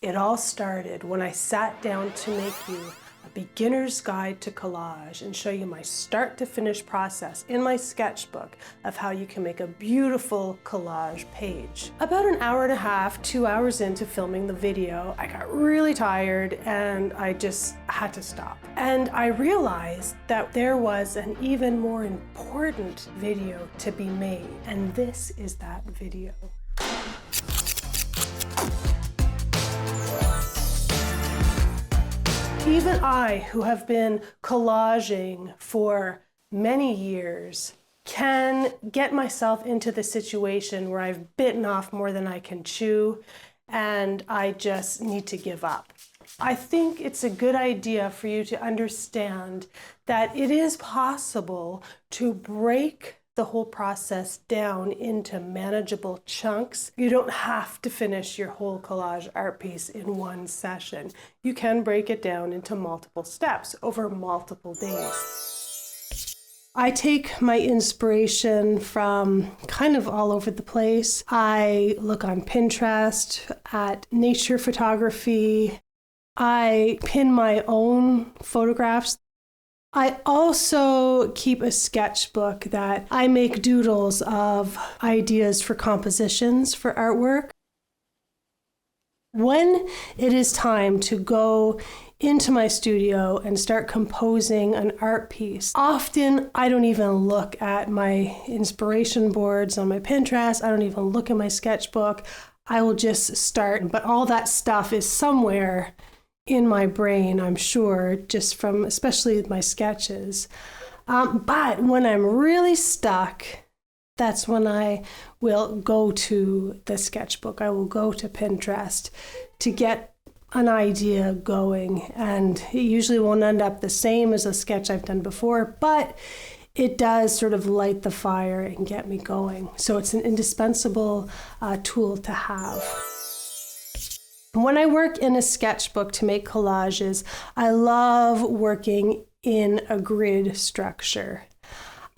It all started when I sat down to make you a beginner's guide to collage and show you my start to finish process in my sketchbook of how you can make a beautiful collage page. About an hour and a half, 2 hours into filming the video, I got really tired and I just had to stop. And I realized that there was an even more important video to be made, and this is that video. Even I, who have been collaging for many years, can get myself into the situation where I've bitten off more than I can chew and I just need to give up. I think it's a good idea for you to understand that it is possible to break the whole process down into manageable chunks. You don't have to finish your whole collage art piece in one session. You can break it down into multiple steps over multiple days. I take my inspiration from kind of all over the place. I look on Pinterest at nature photography. I pin my own photographs. I also keep a sketchbook that I make doodles of ideas for compositions for artwork. When it is time to go into my studio and start composing an art piece, often I don't even look at my inspiration boards on my Pinterest. I don't even look at my sketchbook. I will just start, but all that stuff is somewhere in my brain, I'm sure, just from especially my sketches. But when I'm really stuck, that's when I will go to the sketchbook. I will go to Pinterest to get an idea going. And it usually won't end up the same as a sketch I've done before, but it does sort of light the fire and get me going. So it's an indispensable tool to have. When I work in a sketchbook to make collages, I love working in a grid structure.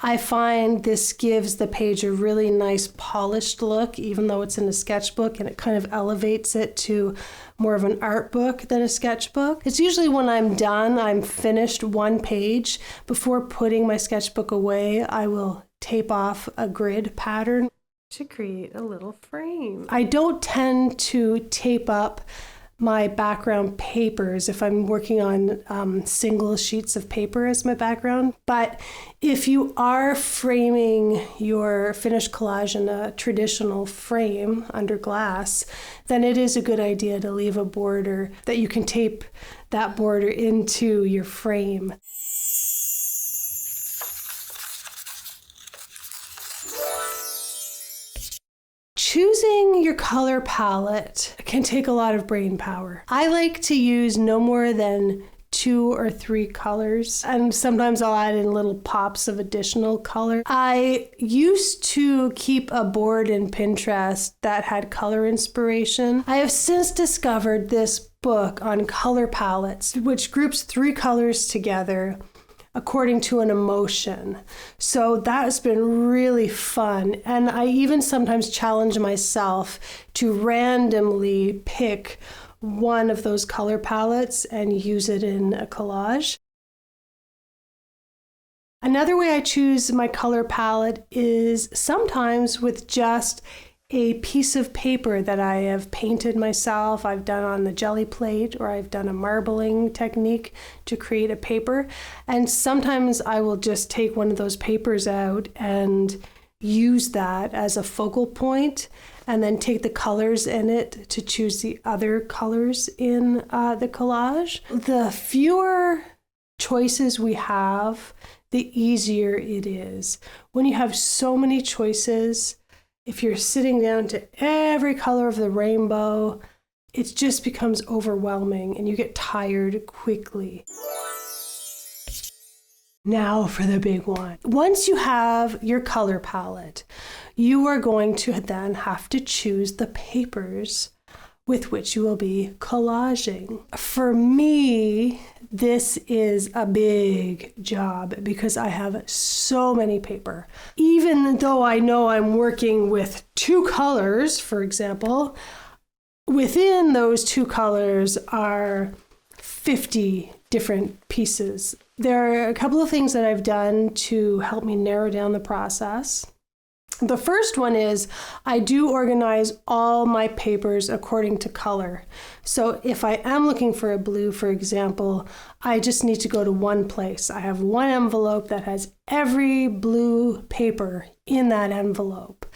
I find this gives the page a really nice polished look, even though it's in a sketchbook, and it kind of elevates it to more of an art book than a sketchbook. It's usually when I'm done, I'm finished one page. Before putting my sketchbook away, I will tape off a grid pattern to create a little frame. I don't tend to tape up my background papers if I'm working on single sheets of paper as my background. But if you are framing your finished collage in a traditional frame under glass, then it is a good idea to leave a border that you can tape that border into your frame. Choosing your color palette can take a lot of brain power. I like to use no more than 2 or 3 colors, and sometimes I'll add in little pops of additional color. I used to keep a board in Pinterest that had color inspiration. I have since discovered this book on color palettes, which groups 3 colors together according to an emotion. So that has been really fun. And I even sometimes challenge myself to randomly pick one of those color palettes and use it in a collage. Another way I choose my color palette is sometimes with just a piece of paper that I have painted myself. I've done on the jelly plate, or I've done a marbling technique to create a paper. And sometimes I will just take one of those papers out and use that as a focal point, and then take the colors in it to choose the other colors in the collage. The fewer choices we have, the easier it is. When you have so many choices, if you're sitting down to every color of the rainbow, it just becomes overwhelming and you get tired quickly. Now for the big one. Once you have your color palette, you are going to then have to choose the papers with which you will be collaging. For me, this is a big job because I have so many paper. Even though I know I'm working with 2 colors, for example, within those two colors are 50 different pieces. There are a couple of things that I've done to help me narrow down the process. The first one is I do organize all my papers according to color. So if I am looking for a blue, for example, I just need to go to one place. I have one envelope that has every blue paper in that envelope.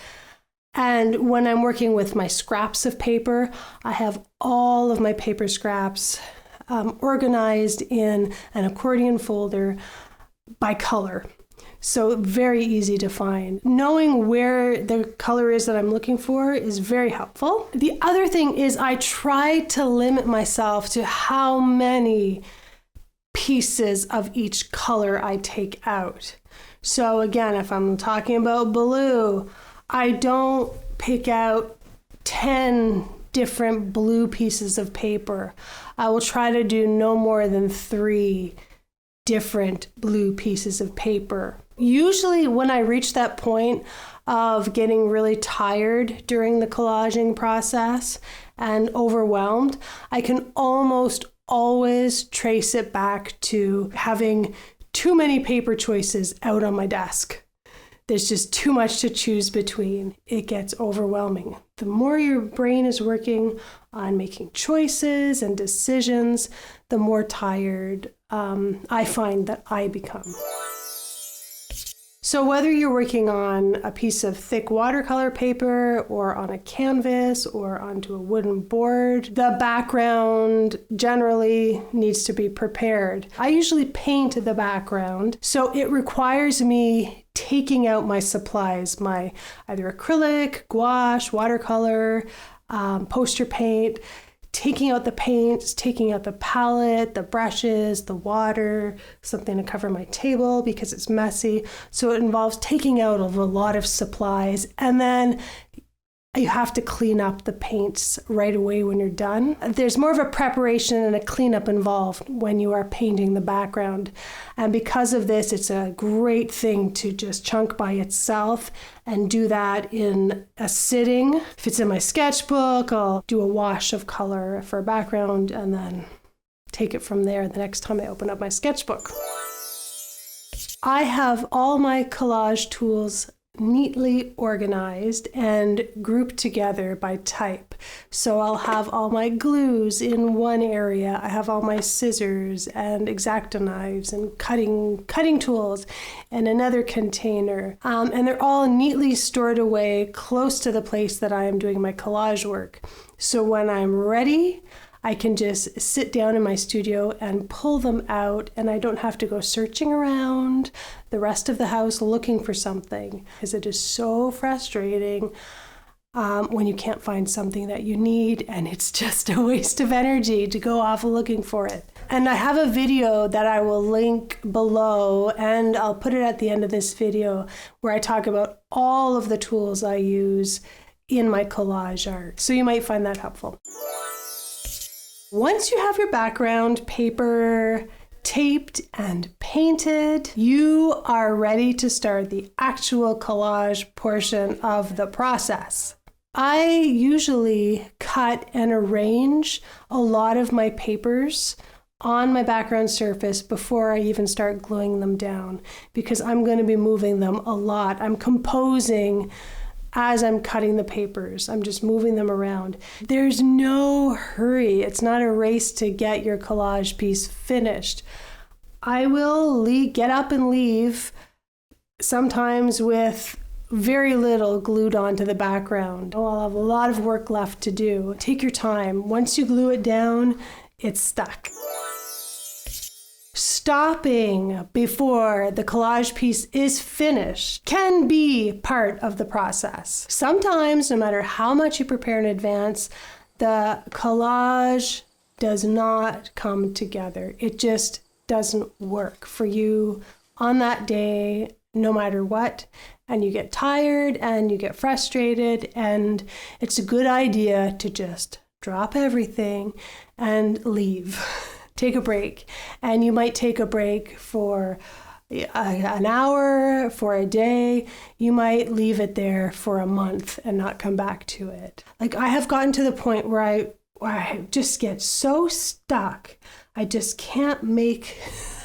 And when I'm working with my scraps of paper, I have all of my paper scraps organized in an accordion folder by color. So very easy to find. Knowing where the color is that I'm looking for is very helpful. The other thing is I try to limit myself to how many pieces of each color I take out. So again, if I'm talking about blue, I don't pick out 10 different blue pieces of paper. I will try to do no more than 3 different blue pieces of paper. Usually when I reach that point of getting really tired during the collaging process and overwhelmed, I can almost always trace it back to having too many paper choices out on my desk. There's just too much to choose between. It gets overwhelming. The more your brain is working on making choices and decisions, the more tired I find that I become. So whether you're working on a piece of thick watercolor paper or on a canvas or onto a wooden board, the background generally needs to be prepared. I usually paint the background, so it requires me taking out my supplies, my either acrylic, gouache, watercolor, poster paint, taking out the paints, taking out the palette, the brushes, the water, something to cover my table because it's messy. So it involves taking out a lot of supplies, and then you have to clean up the paints right away when you're done. There's more of a preparation and a cleanup involved when you are painting the background. And because of this, it's a great thing to just chunk by itself and do that in a sitting. If it's in my sketchbook, I'll do a wash of color for a background and then take it from there the next time I open up my sketchbook. I have all my collage tools neatly organized and grouped together by type. So I'll have all my glues in one area. I have all my scissors and X-Acto knives and cutting tools in another container. And they're all neatly stored away close to the place that I am doing my collage work. So when I'm ready, I can just sit down in my studio and pull them out, and I don't have to go searching around the rest of the house looking for something, because it is so frustrating when you can't find something that you need, and it's just a waste of energy to go off looking for it. And I have a video that I will link below, and I'll put it at the end of this video, where I talk about all of the tools I use in my collage art. So you might find that helpful. Once you have your background paper taped and painted, you are ready to start the actual collage portion of the process. I usually cut and arrange a lot of my papers on my background surface before I even start gluing them down, because I'm going to be moving them a lot. I'm composing as I'm cutting the papers. I'm just moving them around. There's no hurry. It's not a race to get your collage piece finished. I will get up and leave, sometimes with very little glued onto the background. I'll have a lot of work left to do. Take your time. Once you glue it down, it's stuck. Stopping before the collage piece is finished can be part of the process. Sometimes, no matter how much you prepare in advance, the collage does not come together. It just doesn't work for you on that day, no matter what. And you get tired and you get frustrated, and it's a good idea to just drop everything and leave. Take a break. And you might take a break for an hour, for a day. You might leave it there for a month and not come back to it. Like, I have gotten to the point where I just get so stuck. I just can't make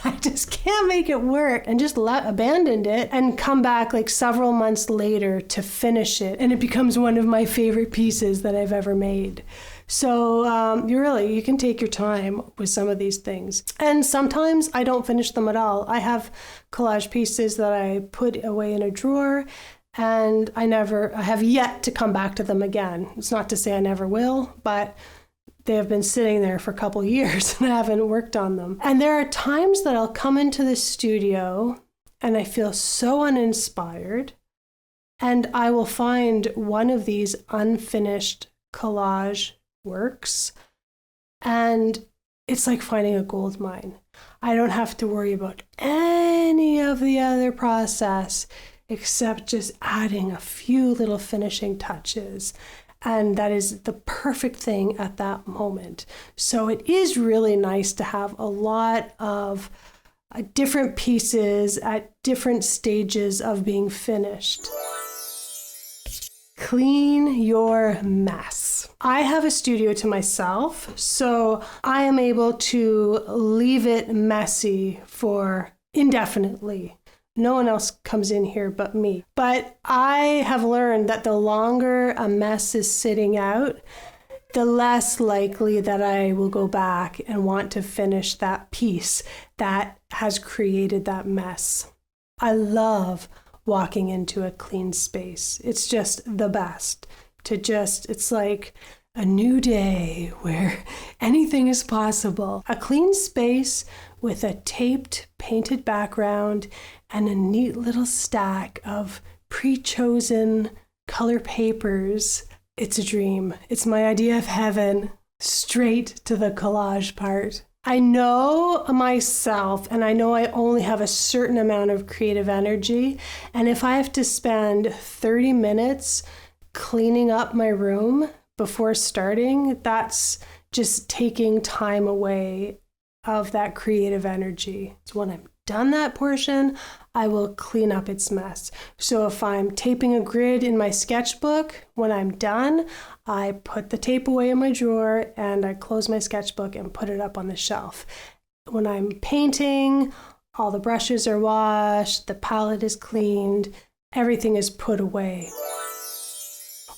it work, and just abandoned it and come back like several months later to finish it. And it becomes one of my favorite pieces that I've ever made. So you can take your time with some of these things. And sometimes I don't finish them at all. I have collage pieces that I put away in a drawer, and I have yet to come back to them again. It's not to say I never will, but they have been sitting there for a couple years and I haven't worked on them. And there are times that I'll come into the studio and I feel so uninspired, and I will find one of these unfinished collage works, and it's like finding a gold mine. I don't have to worry about any of the other process except just adding a few little finishing touches. And that is the perfect thing at that moment. So it is really nice to have a lot of different pieces at different stages of being finished. Clean your mess. I have a studio to myself, so I am able to leave it messy for indefinitely. No one else comes in here but me. But I have learned that the longer a mess is sitting out, the less likely that I will go back and want to finish that piece that has created that mess. I love walking into a clean space. It's just the best it's like a new day where anything is possible. A clean space with a taped, painted background and a neat little stack of pre-chosen color papers. It's a dream. It's my idea of heaven. Straight to the collage part. I know myself, and I know I only have a certain amount of creative energy. And if I have to spend 30 minutes cleaning up my room before starting, that's just taking time away of that creative energy. So when I'm done that portion, I will clean up its mess. So if I'm taping a grid in my sketchbook, when I'm done, I put the tape away in my drawer and I close my sketchbook and put it up on the shelf. When I'm painting, all the brushes are washed, the palette is cleaned, everything is put away.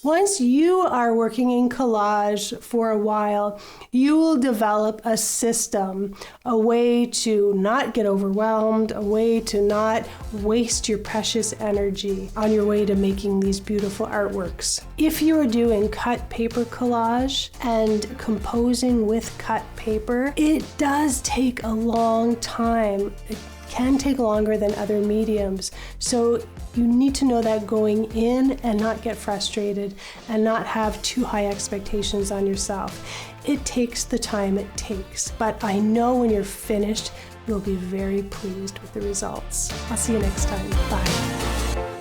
Once you are working in collage for a while, you will develop a system, a way to not get overwhelmed, a way to not waste your precious energy on your way to making these beautiful artworks. If you are doing cut paper collage and composing with cut paper, it does take a long time. It can take longer than other mediums. So you need to know that going in and not get frustrated and not have too high expectations on yourself. It takes the time it takes, but I know when you're finished, you'll be very pleased with the results. I'll see you next time. Bye.